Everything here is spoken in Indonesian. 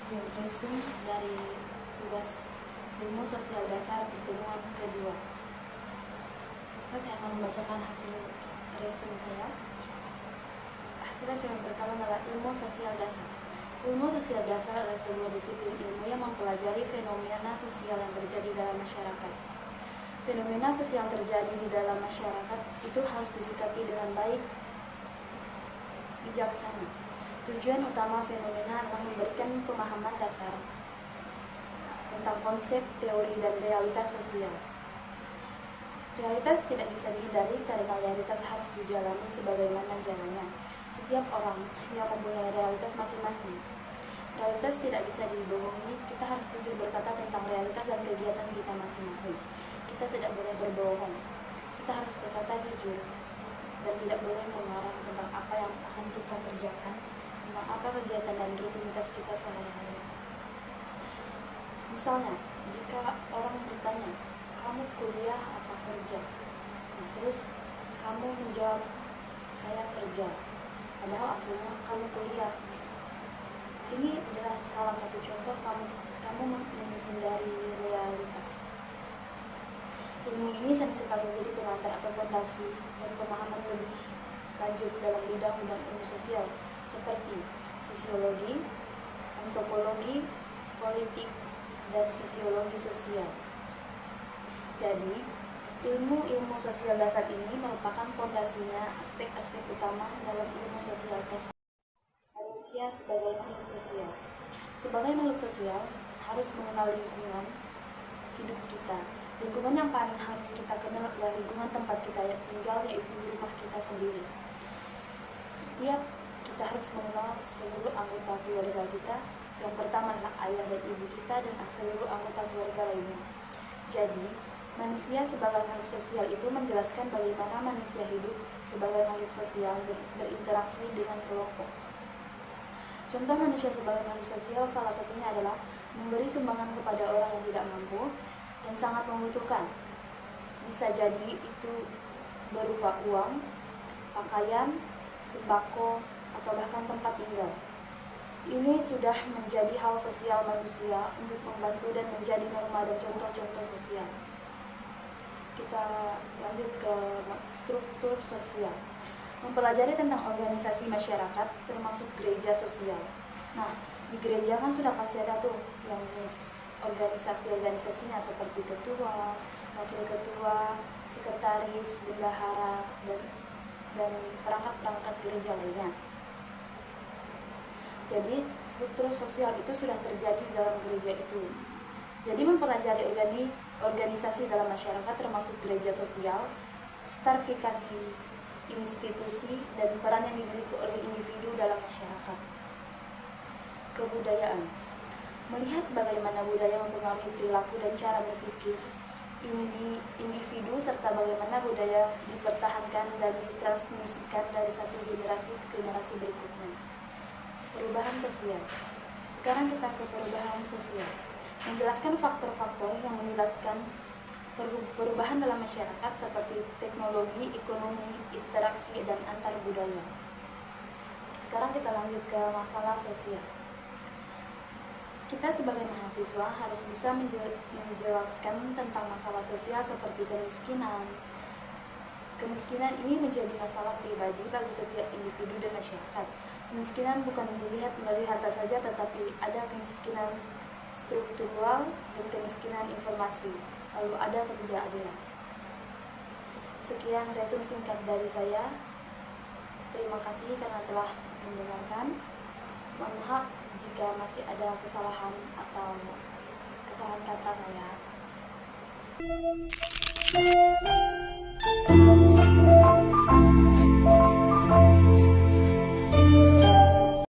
hasil resume dari tugas ilmu sosial dasar pertemuan kedua. Saya akan membacakan hasil resume saya. Hasil resume yang pertama adalah ilmu sosial dasar. Ilmu sosial dasar adalah sebuah disiplin ilmu yang mempelajari fenomena sosial yang terjadi dalam masyarakat. Fenomena sosial yang terjadi di dalam masyarakat itu harus disikapi dengan baik, bijaksana. Tujuan utama fenomena adalah memberikan pemahaman dasar tentang konsep, teori, dan realitas sosial. Realitas tidak bisa dihindari karena realitas harus dijalani sebagaimana jalannya. Setiap orang yang mempunyai realitas masing-masing. Realitas tidak bisa dibohongi, kita harus jujur berkata tentang realitas dan kegiatan kita masing-masing. Kita tidak boleh berbohong, kita harus berkata jujur dan tidak boleh mengarang tentang apa yang akan kita kerjakan, tentang apa kegiatan dan rutinitas kita sehari-hari. Misalnya, jika orang bertanya, kamu kuliah apa kerja? Nah, terus kamu menjawab, saya kerja. Padahal aslinya kamu kuliah. Ini adalah salah satu contoh kamu menghindari realitas. Ilmu ini sering sekali menjadi pengantar atau fondasi dan pemahaman lebih lanjut dalam bidang-bidang ilmu sosial seperti sosiologi, antropologi, politik, dan sosiologi sosial. Jadi, ilmu sosial dasar ini merupakan fondasinya aspek-aspek utama dalam ilmu sosial dasar. Manusia sebagai makhluk sosial. Sebagai makhluk sosial, harus mengenal lingkungan hidup kita. Lingkungan yang paling harus kita kenal adalah lingkungan tempat kita tinggal, yaitu rumah kita sendiri. Setiap kita harus mengenal seluruh anggota keluarga kita. Yang pertama adalah ayah dan ibu kita dan seluruh anggota keluarga lainnya. Jadi, manusia sebagai makhluk sosial itu menjelaskan bagaimana manusia hidup sebagai makhluk sosial berinteraksi dengan kelompok. Contoh manusia sebagai makhluk sosial salah satunya adalah memberi sumbangan kepada orang yang tidak mampu dan sangat membutuhkan. Bisa jadi itu berupa uang, pakaian, sembako, atau bahkan tempat tinggal. Ini sudah menjadi hal sosial manusia untuk membantu dan menjadi norma dan contoh-contoh sosial. Kita lanjut ke struktur sosial. Mempelajari tentang organisasi masyarakat termasuk gereja sosial. Nah, di gereja kan sudah pasti ada tuh yang organisasi-organisasinya seperti ketua, wakil ketua, sekretaris, bendahara, dan perangkat-perangkat gereja lainnya. Jadi, struktur sosial itu sudah terjadi dalam gereja itu. Jadi, mempelajari organisasi dalam masyarakat termasuk gereja sosial, stratifikasi institusi, dan peran yang dimiliki oleh individu dalam masyarakat. Kebudayaan. Melihat bagaimana budaya mempengaruhi perilaku dan cara berpikir individu serta bagaimana budaya dipertahankan dan ditransmisikan dari satu generasi ke generasi berikutnya. Perubahan sosial. Sekarang kita ke perubahan sosial. Menjelaskan faktor-faktor yang menjelaskan perubahan dalam masyarakat seperti teknologi, ekonomi, interaksi, dan antar budaya. Sekarang kita lanjut ke masalah sosial. Kita sebagai mahasiswa harus bisa menjelaskan tentang masalah sosial seperti kemiskinan. Kemiskinan ini menjadi masalah pribadi bagi setiap individu dan masyarakat. Kemiskinan bukan dilihat melalui harta saja, tetapi ada kemiskinan struktural dan kemiskinan informasi. Lalu ada ketidakadilan. Sekian resume singkat dari saya. Terima kasih karena telah mendengarkan. Mohon maaf jika masih ada kesalahan atau kesalahan kata saya.